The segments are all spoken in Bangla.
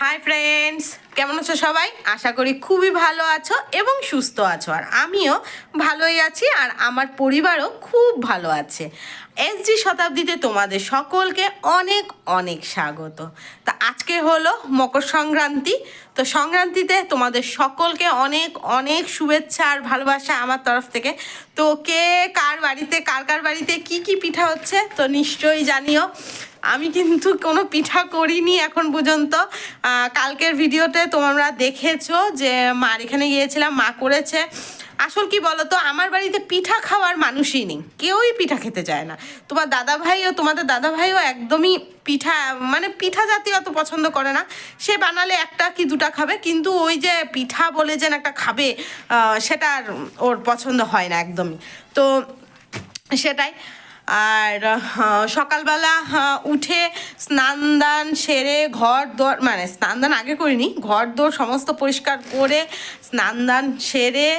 হাই ফ্রেন্ডস, কেমন আছো সবাই? আশা করি খুবই ভালো আছো এবং সুস্থ আছো। আর আমিও ভালোই আছি, আর আমার পরিবারও খুব ভালো আছে। এসজি শতাব্দীতে তোমাদের সকলকে অনেক অনেক স্বাগত। তা আজকে হলো মকর সংক্রান্তি। তো সংক্রান্তিতে তোমাদের সকলকে অনেক অনেক শুভেচ্ছা আর ভালোবাসা আমার তরফ থেকে। তো কে কার বাড়িতে কার বাড়িতে কি কি পিঠা হচ্ছে তো নিশ্চয়ই জানিও। আমি কিন্তু কোনো পিঠা করিনি এখন পর্যন্ত। কালকের ভিডিওতে তোমরা দেখেছো যে মার এখানে গিয়েছিলাম, মা করেছে। আসল কি বলো তো, আমার বাড়িতে পিঠা খাওয়ার মানুষই নেই, কেউই পিঠা খেতে চায় না। তোমাদের দাদা ভাইও একদমই পিঠা মানে পিঠা জাতীয় অত পছন্দ করে না। সে বানালে একটা কি দুটা খাবে, কিন্তু ওই যে পিঠা বলে যেন একটা খাবে সেটা আর ওর পছন্দ হয় না একদমই। তো সেটাই। আর সকালবেলা উঠে স্নান দান সেরে ঘর দোর, মানে স্নান দান আগে করিনি, ঘর দোর সমস্ত পরিষ্কার করে স্নান দান সেরে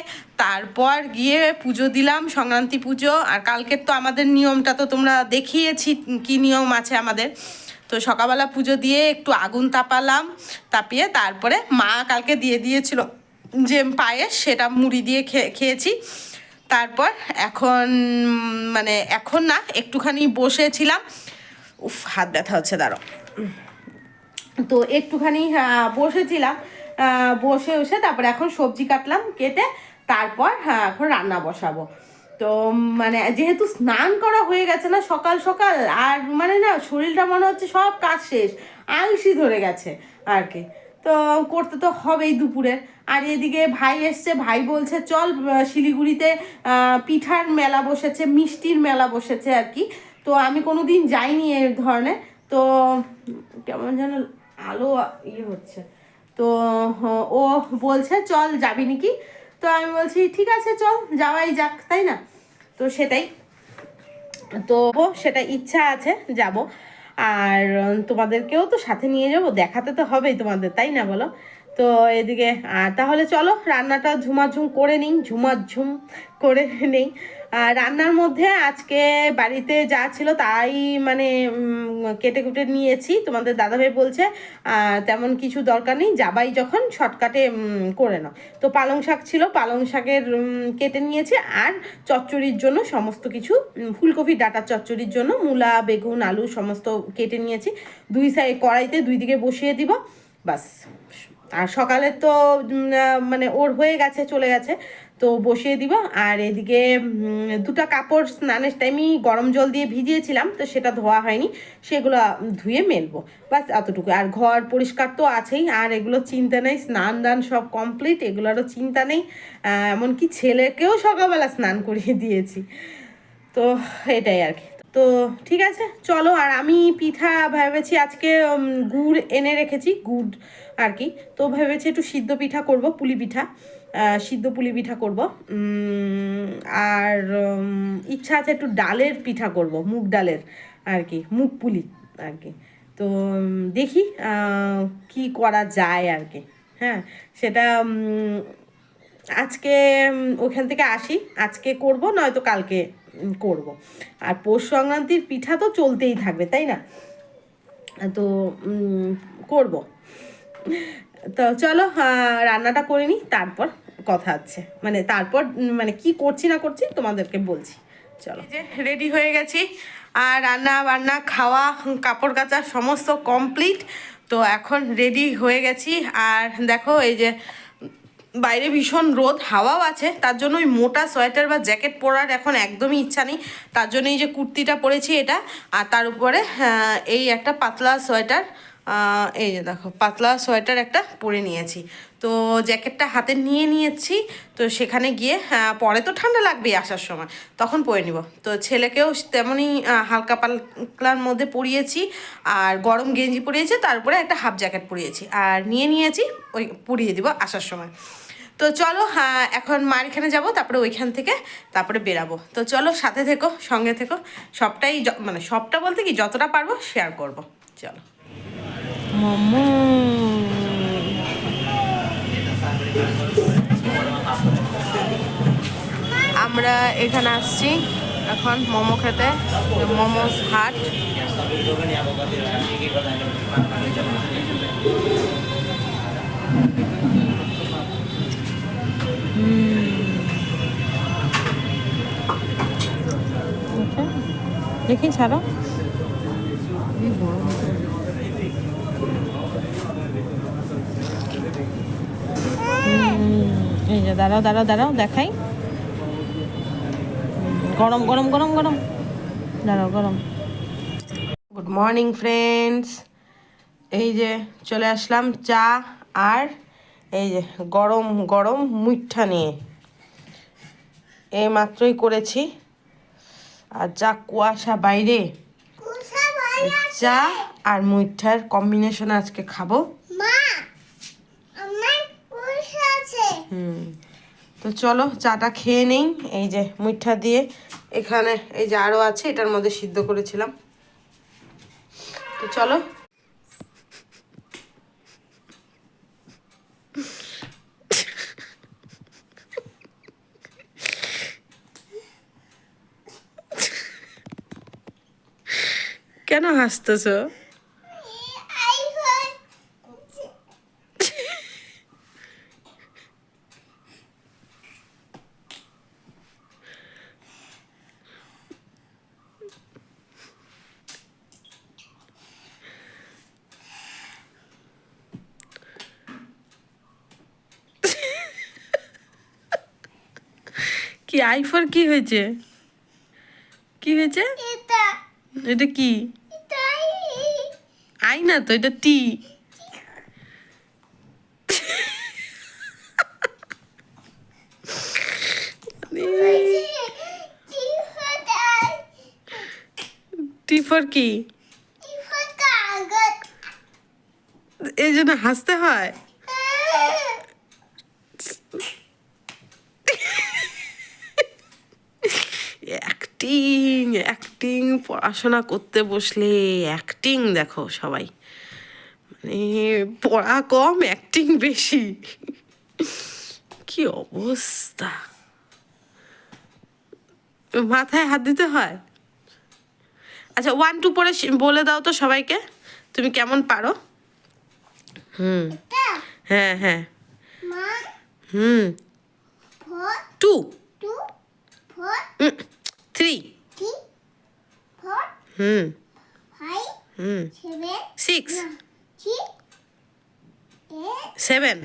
তারপর গিয়ে পুজো দিলাম, সংক্রান্তি পুজো। আর কালকের তো আমাদের নিয়মটা তো তোমরা দেখিয়েছি কি নিয়ম আছে আমাদের। তো সকালবেলা পুজো দিয়ে একটু আগুন তাপিয়ে তারপরে মা কালকে দিয়ে দিয়েছিল যে পায়েস, সেটা মুড়ি দিয়ে খেয়েছি। তারপর এখন না একটুখানি বসেছিলাম। হাত ব্যথা হচ্ছে, দাঁড়ো। তো একটুখানি বসেছিলাম, বসে তারপর এখন সবজি কাটলাম, কেটে তারপর এখন রান্না বসাবো। তো মানে যেহেতু স্নান করা হয়ে গেছে না সকাল সকাল, আর মানে না শরীরটা মনে হচ্ছে সব কাজ শেষ, আলসি ধরে গেছে আর কি। তো করতে তো হবেই দুপুরের। আর এদিকে ভাই এসছে, ভাই বলছে চল শিলিগুড়িতে পিঠার মেলা বসেছে, মিষ্টির মেলা বসেছে আর কি। তো আমি কোনো দিন যাইনি এই ধরনের। তো কেমন যেন আলো হচ্ছে। তো ও বলছে চল যাবি নাকি। তো আমি বলছি ঠিক আছে চল যাওয়াই যাক, তাই না? তো সেটাই, তো সেটা ইচ্ছা আছে যাব। আর তোমাদেরকেও তো সাথে নিয়ে যাব, দেখাতে তো হবেই তোমাদের, তাই না বলো? তো এদিকে তাহলে চলো রান্নাটা ঝুমাঝুম করে নেই। রান্নার মধ্যে আজকে বাড়িতে যা ছিল তাই মানে কেটে কুটে নিয়েছি। তোমাদের দাদাভাই বলছে তেমন কিছু দরকার নেই, যাবাই যখন শর্টকাটে করে নাও। তো পালং শাক ছিল, পালং শাকের কেটে নিয়েছি। আর চচ্চড়ির জন্য সমস্ত কিছু, ফুলকপি ডাঁটার চচ্চড়ির জন্য মূলা বেগুন আলু সমস্ত কেটে নিয়েছি। দুই সাইড কড়াইতে দুই দিকে বসিয়ে দিব, বাস। আর সকালে তো মানে ওর হয়ে গেছে, চলে গেছে, তো বসিয়ে দিব। আর এদিকে দুটো কাপড় স্নানের টাইমই গরম জল দিয়ে ভিজিয়েছিলাম, তো সেটা ধোয়া হয়নি, সেগুলো ধুয়ে মেলবো, বাস এতটুকু। আর ঘর পরিষ্কার তো আছেই, আর এগুলো চিন্তা নেই, স্নান দান সব কমপ্লিট, এগুলোরও চিন্তা নেই। এমনকি ছেলেকেও সকালবেলা স্নান করিয়ে দিয়েছি। তো এটাই আর কি। তো ঠিক আছে চলো। আর আমি পিঠা ভেবেছি আজকে গুড় এনে রেখেছি, গুড় আর কি। তো ভেবেছি একটু সিদ্ধ পিঠা করব, পুলি পিঠা, সিদ্ধ পুলি পিঠা করব। আর ইচ্ছা আছে একটু ডালের পিঠা করব, মুগ ডালের আর কি, মুগ পুলি আর কি। তো দেখি কি করা যায় আর কি। হ্যাঁ, সেটা আজকে ওখান থেকে আসি, আজকে করব নয়তো কালকে করব। আর পৌষ সংক্রান্তির পিঠা তো চলতেই থাকবে, তাই না? তো করব। তো চলো রান্নাটা করে নিই, তারপর কথা আছে, মানে তারপর মানে কি করছি না করছি তোমাদেরকে বলছি। চলো, যে রেডি হয়ে গেছি, আর রান্না বান্না খাওয়া কাপড় কাচা সমস্ত কমপ্লিট। তো এখন রেডি হয়ে গেছি। আর দেখো এই যে বাইরে ভীষণ রোদ, হাওয়াও আছে, তার জন্য ওই মোটা সোয়েটার বা জ্যাকেট পরার এখন একদমই ইচ্ছা নেই। তার জন্য এই যে কুর্তিটা পরেছি এটা, আর তার উপরে এই একটা পাতলা সোয়েটার, এই যে দেখো পাতলা সোয়েটার একটা পরে নিয়েছি। তো জ্যাকেটটা হাতে নিয়ে নিয়েছি, তো সেখানে গিয়ে পরে তো ঠান্ডা লাগবেই আসার সময়, তখন পরে নিব। তো ছেলেকেও তেমনই হালকা পাতলার মধ্যে পরিয়েছি, আর গরম গেঞ্জি পরিয়েছি, তারপরে একটা হাফ জ্যাকেট পরিয়েছি, আর নিয়েছি ওই পরিয়ে দিব আসার সময়। তো চলো এখন মার এখানে যাবো, তারপরে ওইখান থেকে তারপরে বেরাবো। তো চলো সাথে থেকো, সঙ্গে থেকো, সবটাই মানে সবটা বলতে কি যতটা পারবো শেয়ার করব। চলো। মোমো আমরা এখানে আসছি এখন মোমো খেতে, মোমোস হাট। দেখি ছাড়ো। এই যে দাঁড়াও দাঁড়াও দাঁড়াও দেখাই। গরম গরম গরম গরম, দাঁড়াও গরম। গুড মর্নিং ফ্রেন্ডস, এই যে চলে আসলাম চা আর এই যে গরম গরম মুইঠা নিয়ে। এই মাত্রই করেছি, আর যা কুয়াশা বাইরে, চা আর মুইঠার কম্বিনেশন আজকে খাবো। তো চলো চাটা খেয়ে নেই। এই যে মুইঠা দিয়ে, এখানে এই যে আরও আছে, এটার মধ্যে সিদ্ধ করেছিলাম। তো চলো। কেন হাসতেছো? কি আইফোর কি হয়েছে? কি হয়েছে? এটা কি? আই না তো, এটা টি। টি ফর কি? এই জন্য হাসতে হয়। অ্যাক্টিং অ্যাক্টিং, পড়াশোনা করতে বসলে অ্যাক্টিং দেখো সবাই, মানে পড়া কম অ্যাক্টিং বেশি। কি অবস্থা! মাথায় হাত দিতে হয়। আচ্ছা 1 2 পরে বলে দাও তো সবাইকে তুমি কেমন পারো। হ্যাঁ হ্যাঁ। 2 3 6 7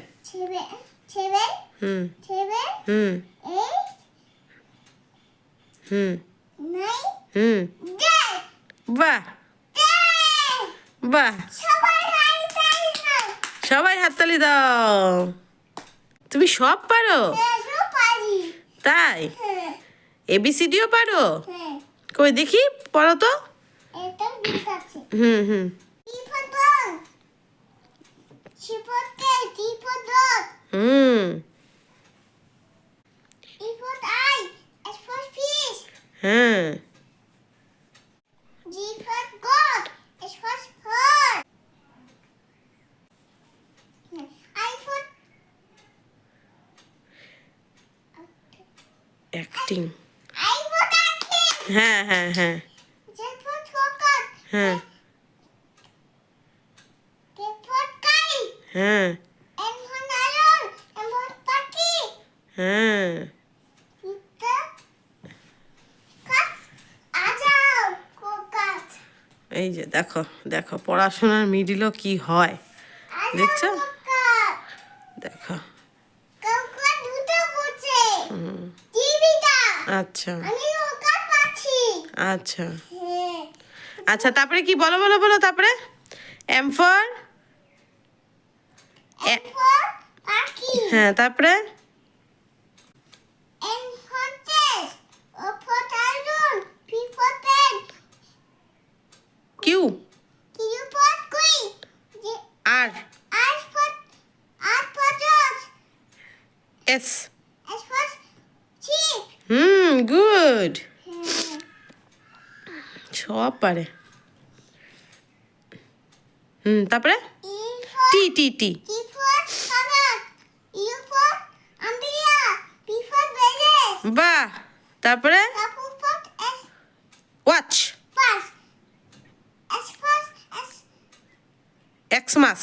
বাহ বাহ, সবাই হাততালি দাও। তুমি সব পারো? তাই? এবিসিডিও পারো? কই দেখি পড়ো তো। হ্যাঁ। অ্যাক্টিং। হ্যাঁ হ্যাঁ হ্যাঁ হ্যাঁ হ্যাঁ হ্যাঁ। এই যে দেখো দেখো পড়াশোনার মিডিলও কি হয় দেখছো, দেখো। আচ্ছা আচ্ছা আচ্ছা, তারপরে কি বলো বলো বলো, তারপরে এম ফর, হ্যাঁ তারপরে কিউ, আর এস। গুড, সব পারে। তারপরে টি টি টি, বাহ। তারপরে ওয়াচ, এক্সমাস,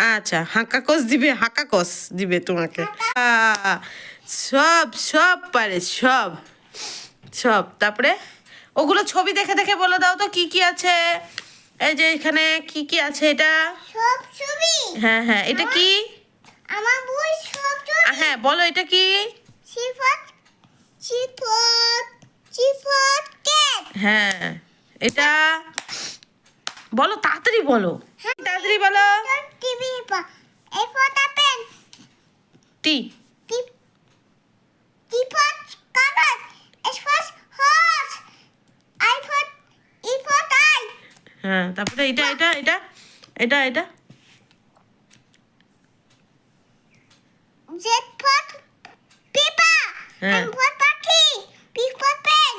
আচ্ছা, হাঁকাকস দিবে, হাঁকাকস দিবে তোমাকে। সব সব পারে, সব সব। তারপরে ওগুলো ছবি দেখে দেখে বলে দাও তো কি কি আছে। এই যে এখানে কি কি আছে, এটা সব ছবি। হ্যাঁ হ্যাঁ, এটা কি? আমার বই সব ছবি। হ্যাঁ বলো, এটা কি? সিফাত সিফাত সিফাত কেট। হ্যাঁ, এটা বলো, তাড়াতাড়ি বলো, তাড়াতাড়ি বলো। টিভি পা এই ফটা পেন টি টিপ টিপট কাগজ এসফাস হস আইফট ইফট আই। হ্যাঁ, তারপরে এটা এটা এটা এটা এটা জেড ফট পেপা হ্যাঁ। এম ফট পাখি পি ফট পেন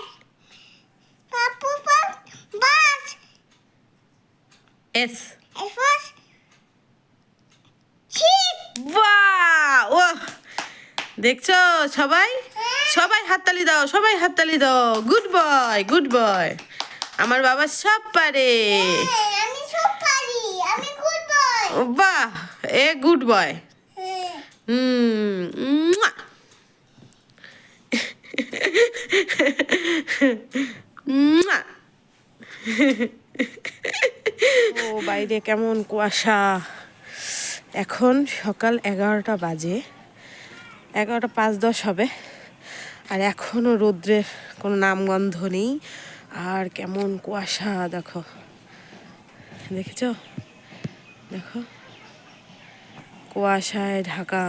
পাপু ফট বাস এস। এসফাস চিপ। বাহ! ও দেখছো সবাই, সবাই হাততালি দাও, সবাই হাততালি দাও। Good boy, good boy. আমার বাবা সব পারে। আমি সব পারি, আমি গুড বয়। বাহ, এ গুড বয়। মুয়া। মুয়া। ও বাইরে কেমন কুয়াশা। এখন সকাল 11টা বাজে, 11টা 5-10 হবে, আর এখনো রৌদ্রের কোনো নামগন্ধ নেই। আর কেমন কুয়াশা দেখো, দেখেছ, দেখো কুয়াশায় ঢাকা।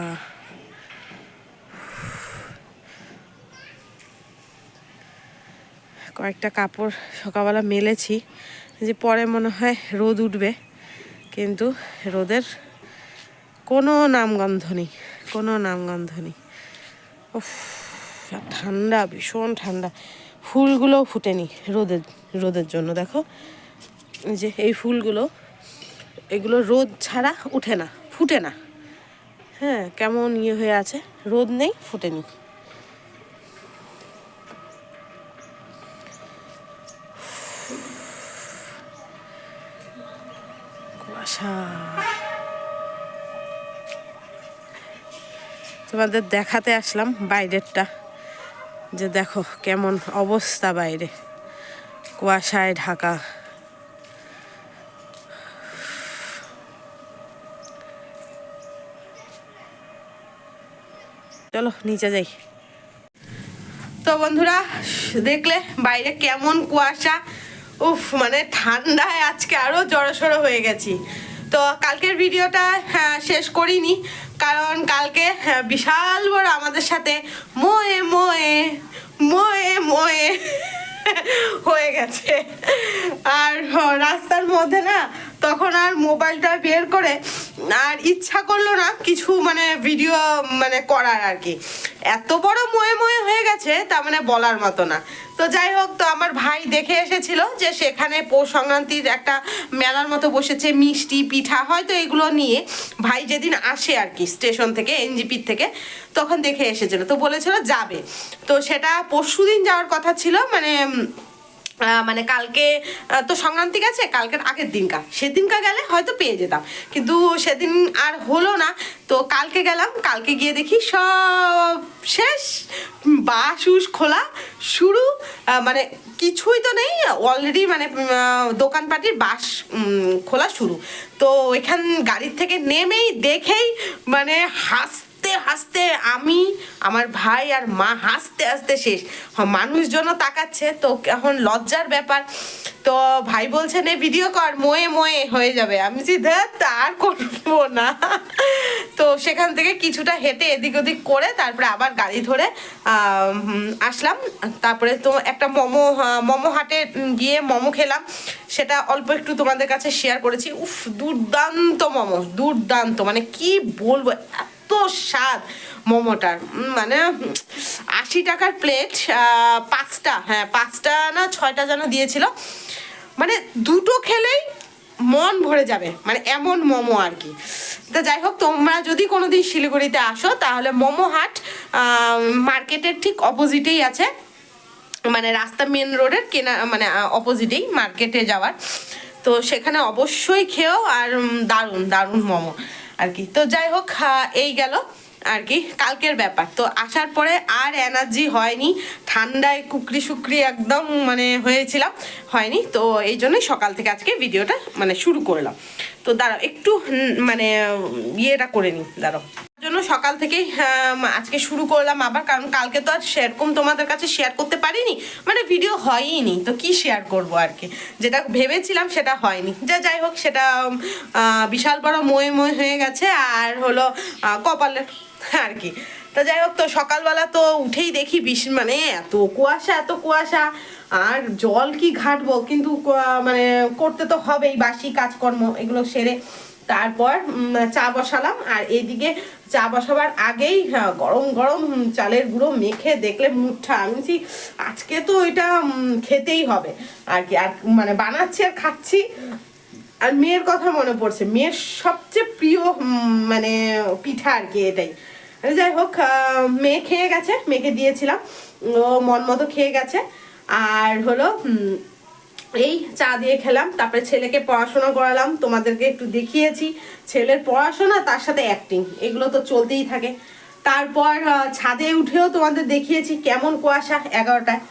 কয়েকটা কাপড় সকালবেলা মেলেছি, যে পরে মনে হয় রোদ উঠবে, কিন্তু রোদের কোনো নামগন্ধ নেই, কোনো নামগন্ধ নেই। উফ, ঠান্ডা, ভীষণ ঠান্ডা। ফুলগুলোও ফুটেনি রোদের রোদের জন্য। দেখো এই যে এই ফুলগুলো, এগুলো রোদ ছাড়া উঠে না, ফুটে না। হ্যাঁ, কেমন ইয়ে হয়ে আছে, রোদ নেই, ফুটেনি। কুয়াশা। তোমাদের দেখাতে আসলাম বাইরেরটা, যে দেখো কেমন অবস্থা বাইরে, কুয়াশায় ঢাকা। চলো নিচে যাই। তো বন্ধুরা দেখলে বাইরে কেমন কুয়াশা। উফ, মানে ঠান্ডায় আজকে আরো জড়সড় হয়ে গেছি। তো কালকের ভিডিওটা শেষ করিনি, কারণ কালকে বিশাল বড় আমাদের সাথে মোয়ে মোয়ে মোয়ে মোয়ে হয়ে গেছে। আর রাস্তার মধ্যে না, তখন আর মোবাইলটা বের করে আর ইচ্ছা করলো না কিছু মানে ভিডিও মানে করার আর কি। এত বড় ময়ে ময়ে হয়ে গেছে, তা মানে বলার মতো না। তো যাই হোক, তো আমার ভাই দেখে এসেছিল যে সেখানে পৌষ সংক্রান্তির একটা মেলার মতো বসেছে, মিষ্টি পিঠা হয়তো এগুলো নিয়ে ভাই যেদিন আসে আর কি স্টেশন থেকে, এনজিপির থেকে, তখন দেখে এসেছিল। তো বলেছিল যাবে, তো সেটা পরশুদিন যাওয়ার কথা ছিল, মানে মানে কালকে তো সংক্রান্তি গেছে, কালকের আগের দিনকা, সেদিনকা গেলে হয়তো পেয়ে যেতাম, কিন্তু সেদিন আর হলো না। তো কালকে গেলাম, কালকে গিয়ে দেখি সব শেষ, বাস উস খোলা শুরু, মানে কিছুই তো নেই অলরেডি, মানে দোকানপাটির বাস খোলা শুরু। তো এখান গাড়ির থেকে নেমেই দেখেই মানে হাসতে হাসতে আমি, আমার ভাই আর মা হাসতে হাসতে শেষ। মানুষজনও তাকাচ্ছে, তো এখন লজ্জার ব্যাপার। তো ভাই বলছে নে ভিডিও কর, মোয়ে মোয়ে হয়ে যাবে। আমি আর করবো না। তো সেখান থেকে কিছুটা হেঁটে এদিক ওদিক করে তারপরে আবার গাড়ি ধরে আসলাম। তারপরে তো একটা মোমো হাটে গিয়ে মোমো খেলাম, সেটা অল্প একটু তোমাদের কাছে শেয়ার করেছি। উফ, দুর্দান্ত মোমো, দুর্দান্ত, মানে কি বলবো, এত স্বাদ মোমোটার। মানে 80 টাকার প্লেট, 5টা, হ্যাঁ 5টা না 6টা যেন দিয়েছিল, মানে দুটো খেলেই মন ভরে যাবে, মানে এমন মোমো আর কি। তো যাই হোক, তোমরা যদি কোনোদিন শিলিগুড়িতে আসো তাহলে মোমো হাট মার্কেটের ঠিক অপোজিটেই আছে, মানে রাস্তা মেন রোডের কেনা, মানে অপোজিটেই মার্কেটে যাওয়ার। তো সেখানে অবশ্যই খেও, আর দারুণ দারুণ মোমো। আর কি। তো যাই হোক এই গেল আর কি কালকের ব্যাপার। তো আসার পরে আর এনার্জি হয়নি, ঠান্ডায় কুকরি শুকরি একদম মানে হয়েছিলাম, হয়নি। তো এই জন্যই সকাল থেকে আজকে ভিডিওটা মানে শুরু করলাম। তো দাঁড়াও একটু মানে ইয়েটা করে নিই, দাঁড়াও জন্য সকাল থেকেই আজকে শুরু করলাম আবার, কারণ কালকে তো আর সেরকম তোমাদের কাছে শেয়ার করতে পারিনি, মানে ভিডিও হয়ইনি, তো কি শেয়ার করব আর কি, যেটা ভেবেছিলাম সেটা হয়নি। যাই হোক সেটা বিশাল বড় মই হয়ে গেছে আর হলো কপালের আর কি। তো যাই হোক, তো সকালবেলা তো উঠেই দেখি মানে এত কুয়াশা আর জল কি ঘাটবো, কিন্তু মানে করতে তো হবেই, বাসি কাজকর্ম এগুলো সেরে তারপর চা বসালাম। আর এইদিকে চা বসাবার আগেই গরম গরম চালের গুঁড়ো মেখে দেখলে মুঠা, আমি আজকে তো এটা খেতেই হবে আর কি। আর মানে বানাচ্ছি আর খাচ্ছি, আর মেয়ের কথা মনে পড়ছে, মেয়ের সবচেয়ে প্রিয় মানে পিঠা আর কি এটাই। যাই হোক মেয়ে খেয়ে গেছে, মেয়েকে দিয়েছিলাম, ও মন মতো খেয়ে গেছে। আর হলো এই চা দিয়ে খেলাম, তারপরে ছেলেকে পড়াশোনা করালাম, তোমাদেরকে একটু দেখিয়েছি ছেলের পড়াশোনা, তার সাথে অ্যাক্টিং, এগুলো তো চলতেই থাকে। তারপর ছাদে উঠেও তোমাদের দেখিয়েছি কেমন কুয়াশা 11টায়।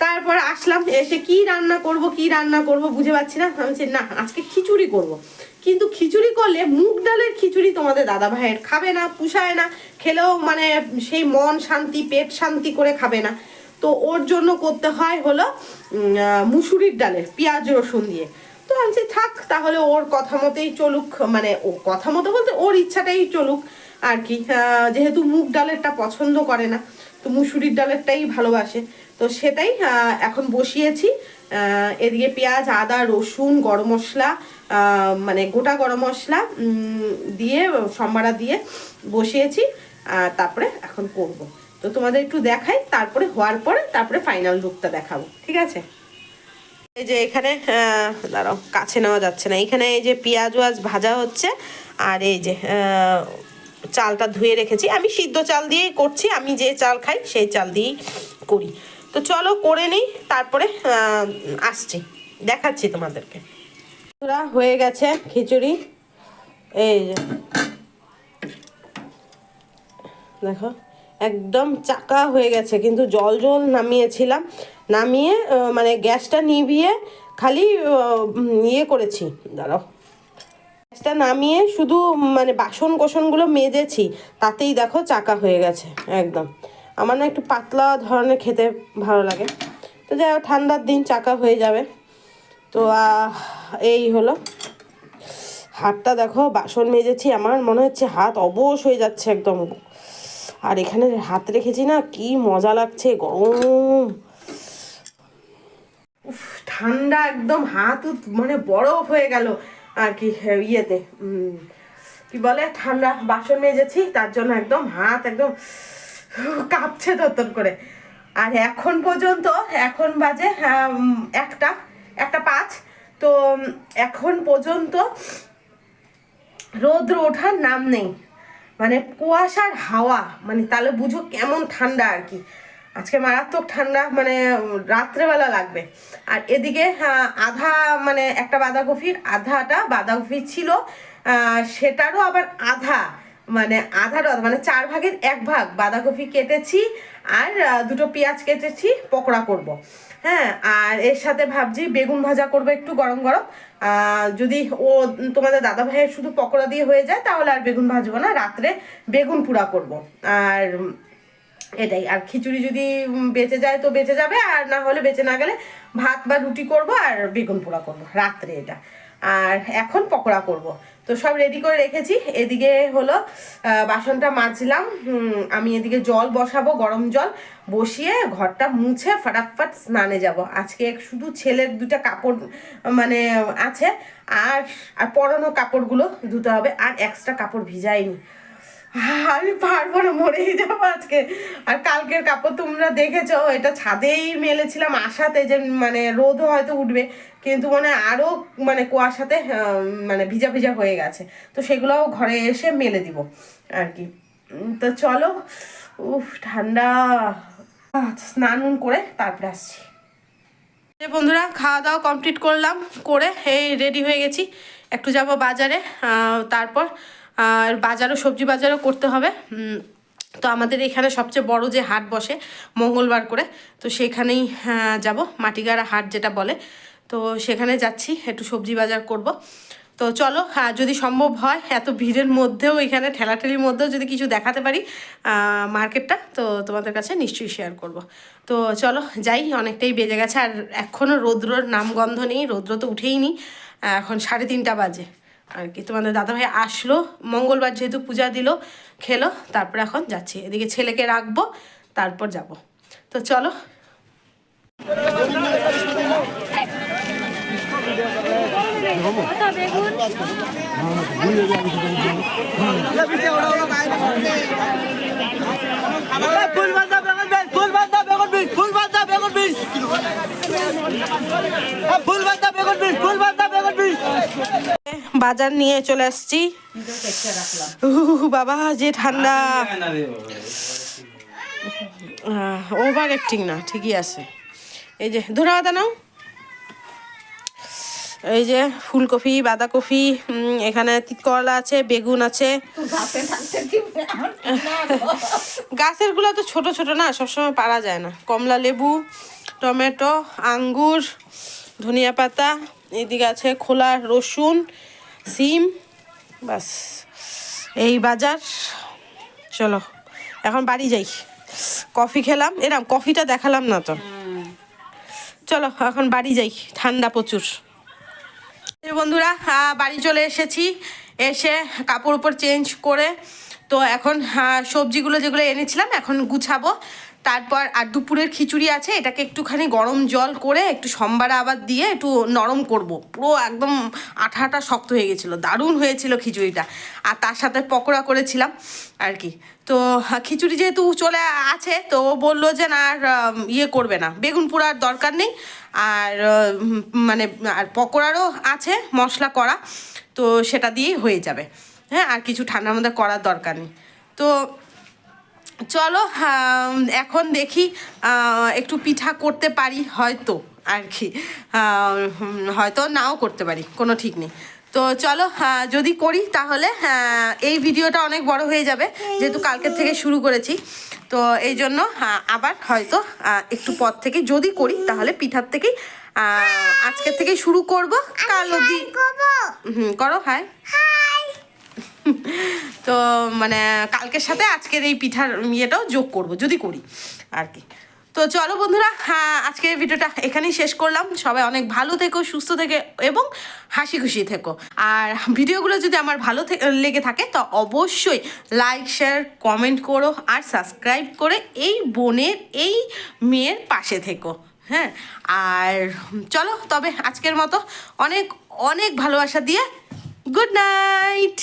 তারপর আসলাম, এসে কি রান্না করব বুঝে পাচ্ছি না, ভাবছি না আজকে খিচুড়ি করব। কিন্তু খিচুড়ি করলে মুগ ডালের খিচুড়ি তোমাদের দাদা ভাইয়ের খাবে না, পুষায় না, খেলেও মানে সেই মন শান্তি পেট শান্তি করে খাবে না। তো ওর জন্য করতে হয় হলো মুসুরির ডালের পেঁয়াজ রসুন দিয়ে। তো আমি থাক তাহলে ওর কথা মতোই চলুক, মানে ও কথা মতো বলতে ওর ইচ্ছাটাই চলুক আর কি। যেহেতু মুগ ডালেরটা পছন্দ করে না, তো মুসুরির ডালেরটাই ভালোবাসে, তো সেটাই এখন বসিয়েছি। এদিকে পেঁয়াজ আদা রসুন গরম মশলা, মানে গোটা গরম মশলা দিয়ে সম্বারা দিয়ে বসিয়েছি। তারপরে এখন করব, তো তোমাদের একটু দেখাই, তারপরে হওয়ার পরে তারপরে ফাইনাল লুকটা দেখাবো, ঠিক আছে। এই যে এখানে দাঁড়াও কাছে নেওয়া যাচ্ছে না, এখানে এই যে পেঁয়াজ ভাজা হচ্ছে, আর এই যে চালটা ধুয়ে রেখেছি, আমি সিদ্ধ চাল দিয়েই করছি, আমি যে চাল খাই সেই চাল দিয়েই করি। তো চলো করে নিই, তারপরে আসছি, দেখাচ্ছি তোমাদেরকে। পুরা হয়ে গেছে খিচুড়ি, এই যে দেখো একদম চাকা হয়ে গেছে, কিন্তু জল নামিয়েছিলাম, নামিয়ে মানে গ্যাসটা নিভিয়ে খালি ইয়ে করেছি, দাঁড়াও গ্যাসটা নামিয়ে শুধু মানে বাসন কোসনগুলো মেজেছি, তাতেই দেখো চাকা হয়ে গেছে একদম। আমার না একটু পাতলা ধরনের খেতে ভালো লাগে, তো যাই হোক ঠান্ডার দিন চাকা হয়ে যাবে। তো এই হলো হাতটা দেখো, বাসন মেজেছি, আমার মনে হচ্ছে হাত অবশ হয়ে যাচ্ছে একদম। আর এখানে হাত রেখেছি না, কি মজা লাগছে, গরম, উফ ঠান্ডা একদম, হাত মানে বরফ হয়ে গেল আর কি। ইয়েতে কি বলে ঠান্ডা বাসন মেজেছি, তার জন্য একদম হাত একদম কাঁপছে থরথর করে। আর এখন পর্যন্ত, এখন বাজে 1টা 5, তো এখন পর্যন্ত রৌদ্র ওঠার নাম নেই, মানে কুয়াশার হাওয়া, মানে তাহলে বুঝো কেমন ঠান্ডা আর কি। আজকে মারাত্মক ঠান্ডা, মানে রাত্রেবেলা লাগবে। আর এদিকে আধা মানে একটা আধাটা বাঁধাকপি ছিল, সেটারও আবার আধারও মানে 4 ভাগের 1 ভাগ বাঁধাকপি কেটেছি, আর 2টো পেঁয়াজ কেটেছি, পকোড়া করব। হ্যাঁ, আর এর সাথে ভাবছি বেগুন ভাজা করবো একটু গরম গরম। যদি তোমাদের দাদা ভাইয়ের শুধু পকোড়া দিয়ে হয়ে যায় তাহলে আর বেগুন ভাজবো না, রাত্রে বেগুন পোড়া করব। আর এটাই, আর খিচুড়ি যদি বেঁচে যায় তো বেঁচে যাবে, আর না হলে বেঁচে না গেলে ভাত বা রুটি করব আর বেগুন পোড়া করব রাত্রে এটা। আর এখন পকোড়া করব, তো সব রেডি করে রেখেছি। এদিকে হলো বাসনটা মাজলাম, আমি এদিকে জল বসাবো, গরম জল বসিয়ে ঘরটা মুছে ফটাফট স্নানে যাব। আজকে শুধু ছেলের 2টা কাপড় মানে আছে, আর পরানো কাপড়গুলো ধুতে হবে, আর এক্সট্রা কাপড় ভিজাইনি, আমি পারবো না, মরেই যাবো আজকে। আর কালকের কাপড় তোমরা দেখেছো, এটা ছাদেই মেলেছিলাম আশাতে যে মানে রোদও হয়তো উঠবে, কিন্তু মানে আরো মানে কুয়াশাতে মানে ভিজা ভিজা হয়ে গেছে, তো সেগুলোও ঘরে এসে মেলে দিব আর কি। তো চলো, উফ ঠান্ডা, স্নান করে তারপরে আসছি। বন্ধুরা খাওয়া দাওয়া কমপ্লিট করলাম, করে এই রেডি হয়ে গেছি, একটু যাব বাজারে, তারপর আর বাজারও সবজি বাজারও করতে হবে। তো আমাদের এখানে সবচেয়ে বড় যে হাট বসে মঙ্গলবার করে, তো সেখানেই যাব, মাটিগাড়া হাট যেটা বলে, তো সেখানে যাচ্ছি, একটু সবজি বাজার করব। তো চলো, যদি সম্ভব হয় এত ভিড়ের মধ্যেও, এখানে ঠেলাঠেলির মধ্যেও যদি কিছু দেখাতে পারি মার্কেটটা, তো তোমাদের কাছে নিশ্চয়ই শেয়ার করব। তো চলো যাই, অনেকটাই বেজে গেছে, আর এখনও রৌদ্রর নামগন্ধ নেই, রৌদ্র তো উঠেই নি, এখন 3:30 বাজে আর কি। তোমাদের দাদাভাই আসলো, মঙ্গলবার যেহেতু পূজা দিল, খেলো, তারপর এখন যাচ্ছি, এদিকে ছেলেকে রাখবো, তারপর যাব। তো চলো। বাজার নিয়ে চলে আসছি। বাবা যে ঠান্ডা, ওভার অ্যাক্টিং না, ঠিকই আছে। এই যে ধরে পাতা নাও, এই যে ফুলকপি, বাঁধাকপি, এখানে তিতকরলা আছে, বেগুন আছে। গাছের গুলো তো ছোট ছোট না, সবসময় পারা যায় না। কমলা লেবু, টমেটো, আঙ্গুর, ধনিয়া পাতা, এদিকে আছে খোলা রসুন, সিম, বাস এই বাজার। চলো এখন বাড়ি যাই। কফি খেলাম, এরম কফিটা দেখালাম না তো। চলো এখন বাড়ি যাই, ঠান্ডা প্রচুর। বন্ধুরা বাড়ি চলে এসেছি, এসে কাপড় উপর চেঞ্জ করে, তো এখন সবজিগুলো যেগুলো এনেছিলাম এখন গুছাবো। তারপর আর দুপুরের খিচুড়ি আছে, এটাকে একটুখানি গরম জল করে একটু সম্বারা আবার দিয়ে একটু নরম করব। পুরো একদম আঠা আঠা শক্ত হয়ে গেছিলো, দারুণ হয়েছিল খিচুড়িটা। আর তার সাথে পকোড়া করেছিলাম আর কি। তো খিচুড়ি যেহেতু চলে আছে, তো ও বললো যে না আর ইয়ে করবে না, বেগুন পোড়ার দরকার নেই, আর মানে আর পকোড়ারও আছে মশলা করা, তো সেটা দিয়েই হয়ে যাবে। হ্যাঁ, আর কিছু ঠান্ডার মধ্যে করার দরকার নেই। তো চলো এখন দেখি একটু পিঠা করতে পারি হয়তো আর কি, হয়তো নাও করতে পারি, কোনো ঠিক নেই। তো চলো যদি করি তাহলে এই ভিডিওটা অনেক বড় হয়ে যাবে, যেহেতু কালকের থেকে শুরু করেছি। তো এই জন্য আবার হয়তো একটু পর থেকে যদি করি, তাহলে পিঠার থেকেই আজকের থেকেই শুরু করব। কাল অবধি করো। হাই তো মানে কালকের সাথে আজকের এই পিঠার ইয়েটাও যোগ করব যদি করি আর কি। তো চলো বন্ধুরা, আজকের ভিডিওটা এখানেই শেষ করলাম। সবাই অনেক ভালো থেকো, সুস্থ থেকে এবং হাসি খুশি থেকো। আর ভিডিওগুলো যদি আমার ভালো লেগে থাকে তো অবশ্যই লাইক, শেয়ার, কমেন্ট করো, আর সাবস্ক্রাইব করে এই বোনের, এই মেয়ের পাশে থেকো। হ্যাঁ, আর চলো তবে আজকের মতো অনেক অনেক ভালোবাসা দিয়ে গুড নাইট।